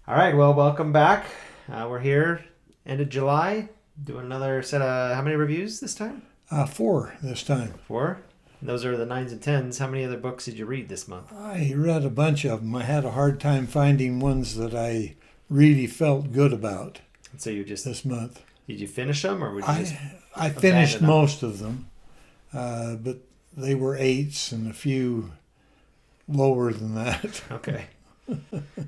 All right, well, welcome back. We're here, end of July, doing another set of how many reviews this time? Four this time. Four. And those are the nines and tens. How many other books did you read this month? I read a bunch of them. I had a hard time finding ones that I really felt good about And so you just this month. did you finish them, or would you just I finished abandon them? most of them, but they were eights and a few lower than that. Okay.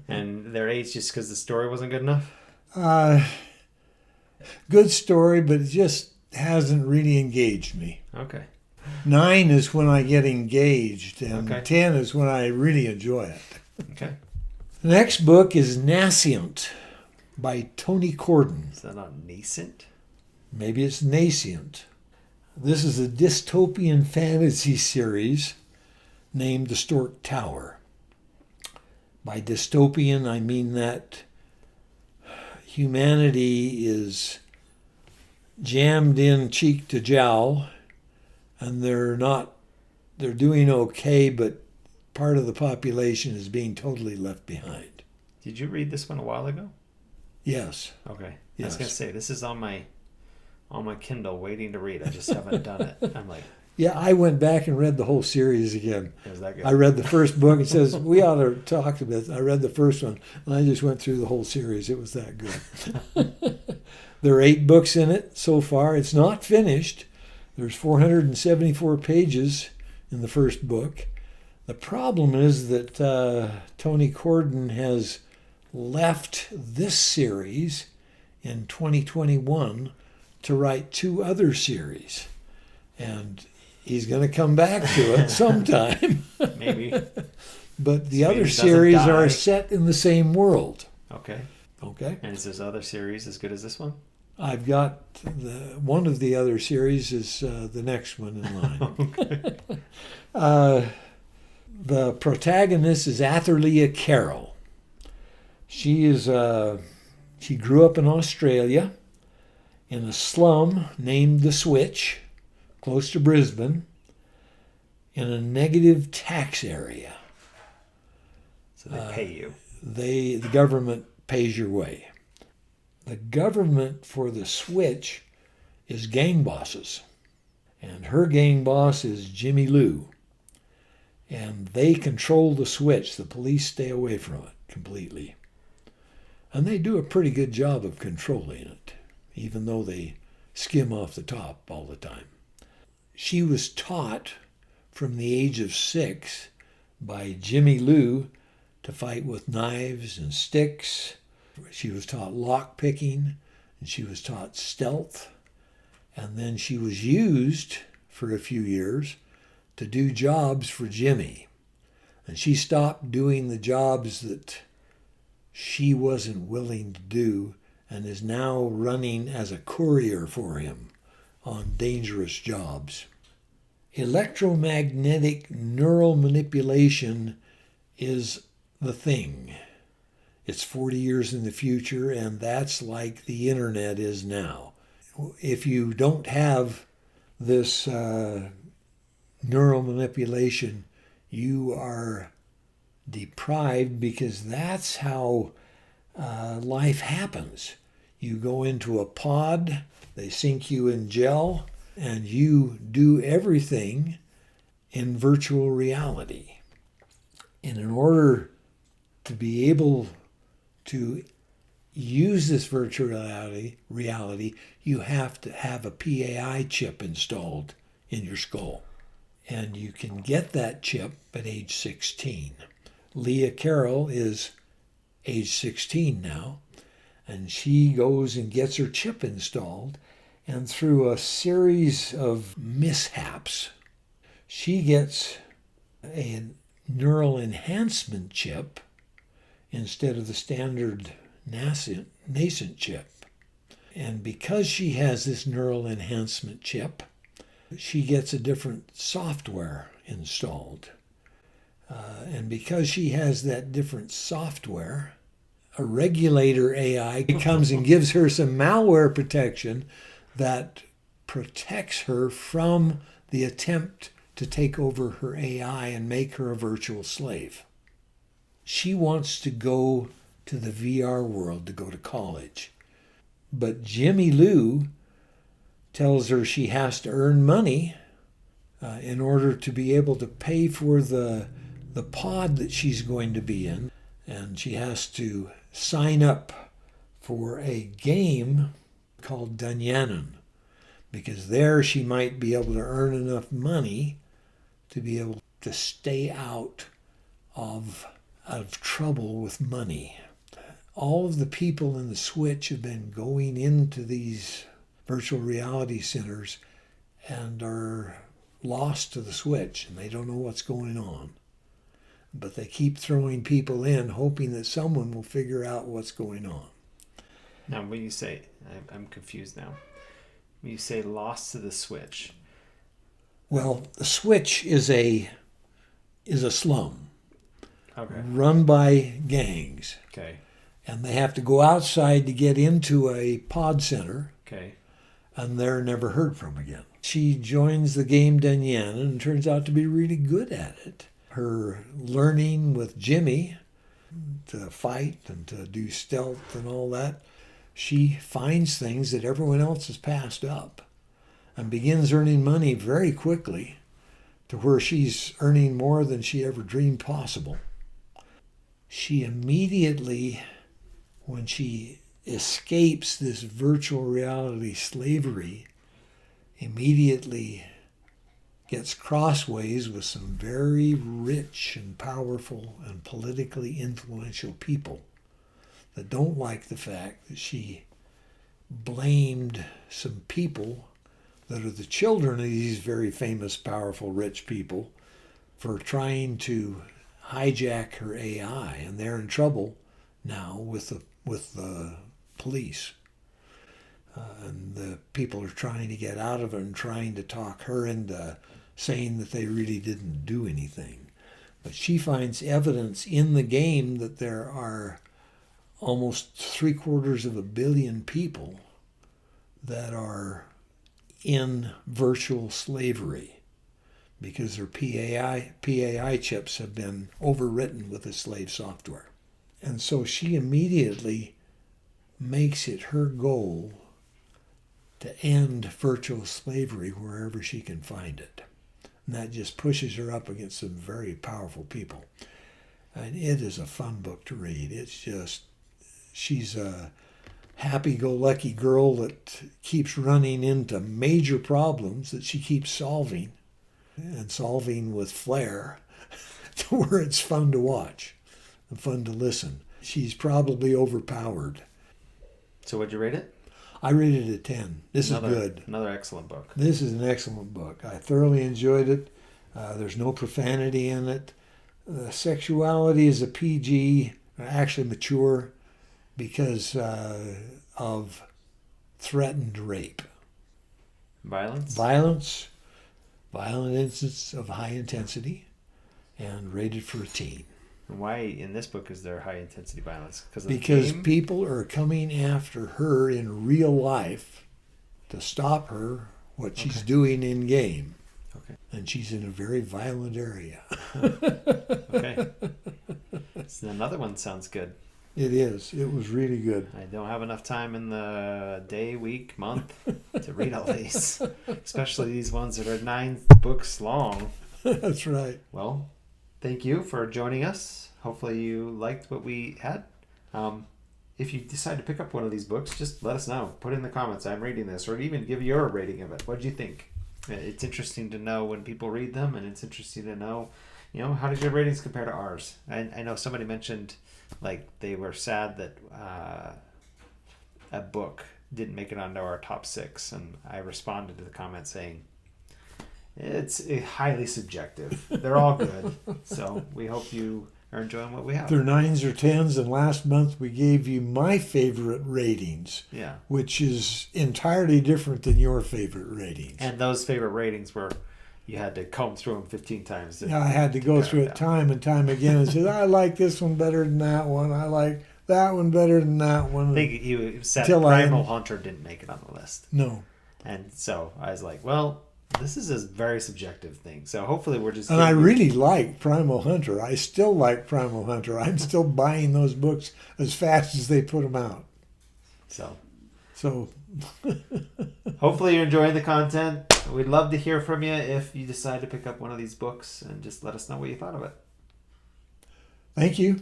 And they're eights just because the story wasn't good enough. Uh, Good story, but it just hasn't really engaged me. Okay. 9 is when I get engaged, and Okay. 10 is when I really enjoy it. Okay. The next book is Nascent by Tony Corden. Is that not Nascent? Maybe it's Nascent. This is a dystopian fantasy series named The Stork Tower. By dystopian, I mean that humanity is jammed in cheek to jowl, and they're doing okay, but part of the population is being totally left behind. Did you read this one a while ago? Yes. Okay. I was Yes. gonna say this is on my Kindle waiting to read. I just haven't done it. I'm like, Yeah, I went back and read the whole series again. is that good? I read the first book. It says we ought to talk about it. I read the first one, and I just went through the whole series. It was that good. There are 8 books in it so far. It's not finished. There's 474 pages in the first book. The problem is that Tony Corden has left this series in 2021 to write 2 other series, and he's going to come back to it sometime. Maybe. But the So other he doesn't series die. are set in the same world. Okay. Okay. And is this other series as good as this one? I've got one of the other series is the next one in line. Okay. The protagonist is Atherlia Carroll. She grew up in Australia in a slum named the Switch, close to Brisbane, in a negative tax area. So they pay you. The government pays your way. The government for the Switch is gang bosses, and her gang boss is Jimmy Lou, and they control the Switch. The police stay away from it completely, and they do a pretty good job of controlling it, even though they skim off the top all the time. She was taught from the age of 6 by Jimmy Lou to fight with knives and sticks. She was taught lock picking, and she was taught stealth, and then she was used for a few years to do jobs for Jimmy. And she stopped doing the jobs that she wasn't willing to do and is now running as a courier for him on dangerous jobs. Electromagnetic neural manipulation is the thing. It's 40 years in the future, and that's like the internet is now. If you don't have this neural manipulation, you are deprived, because that's how life happens. You go into a pod, they sink you in gel, and you do everything in virtual reality. And in order to be able to use this virtual reality, you have to have a PAI chip installed in your skull. And you can get that chip at age 16. Leah Carroll is age 16 now, and she goes and gets her chip installed, and through a series of mishaps, she gets a neural enhancement chip instead of the standard nascent chip. And because she has this neural enhancement chip, she gets a different software installed. And because she has that different software, a regulator AI comes and gives her some malware protection that protects her from the attempt to take over her AI and make her a virtual slave. She wants to go to the VR world to go to college. But Jimmy Lou tells her she has to earn money in order to be able to pay for the pod that she's going to be in. And she has to sign up for a game called Dunyanon, because there she might be able to earn enough money to be able to stay out of trouble with money. All of the people in the Switch have been going into these virtual reality centers and are lost to the Switch, and they don't know what's going on. But they keep throwing people in, hoping that someone will figure out what's going on. Now, when you say, I'm confused now. When you say lost to the Switch. Well, the Switch is a slum. Okay. Run by gangs. Okay. And they have to go outside to get into a pod center. Okay. And they're never heard from again. She joins the game Dunyanon and turns out to be really good at it. Her learning with Jimmy to fight and to do stealth and all that, she finds things that everyone else has passed up and begins earning money very quickly to where she's earning more than she ever dreamed possible. She immediately, when she escapes this virtual reality slavery, immediately gets crossways with some very rich and powerful and politically influential people that don't like the fact that she blamed some people that are the children of these very famous, powerful, rich people for trying to hijack her AI, and they're in trouble now with the police. And the people are trying to get out of it and trying to talk her into saying that they really didn't do anything. But she finds evidence in the game that there are almost 750 million people that are in virtual slavery because their PAI chips have been overwritten with the slave software. And so she immediately makes it her goal to end virtual slavery wherever she can find it. And that just pushes her up against some very powerful people. And it is a fun book to read. It's just, she's a happy-go-lucky girl that keeps running into major problems that she keeps solving, and solving with flair to where it's fun to watch and fun to listen. She's probably overpowered. So what'd you rate it? I rated it a 10. This is good. Another excellent book. This is an excellent book. I thoroughly enjoyed it. There's no profanity in it. Sexuality is a PG, actually mature, because of threatened rape. Violence? Violent instances of high intensity, and rated for a teen. And why in this book is there high intensity violence? Because people are coming after her in real life to stop her, what she's doing in game. Okay. And she's in a very violent area. Okay. So another one sounds good. It is. It was really good. I don't have enough time in the day, week, month to read all these. Especially these ones that are 9 books long. That's right. Well, thank you for joining us. Hopefully you liked what we had. If you decide to pick up one of these books, just let us know. Put in the comments, I'm reading this, or even give your rating of it. What did you think? It's interesting to know when people read them, and it's interesting to know, how did your ratings compare to ours? I know somebody mentioned, like, they were sad that a book didn't make it onto our top 6, and I responded to the comment saying, it's highly subjective. They're all good. So we hope you are enjoying what we have. They're 9s or 10s, and last month we gave you my favorite ratings, yeah, which is entirely different than your favorite ratings. And those favorite ratings were, you had to comb through them 15 times. Yeah, I had to go through it time and time again and say, I like this one better than that one. I like that one better than that one. I think you said Primal Hunter didn't make it on the list. No. And so I was like, well, this is a very subjective thing. So hopefully we're just. And I really like Primal Hunter. I still like Primal Hunter. I'm still buying those books as fast as they put them out. So hopefully you're enjoying the content. We'd love to hear from you if you decide to pick up one of these books, and just let us know what you thought of it. Thank you.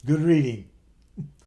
Good reading.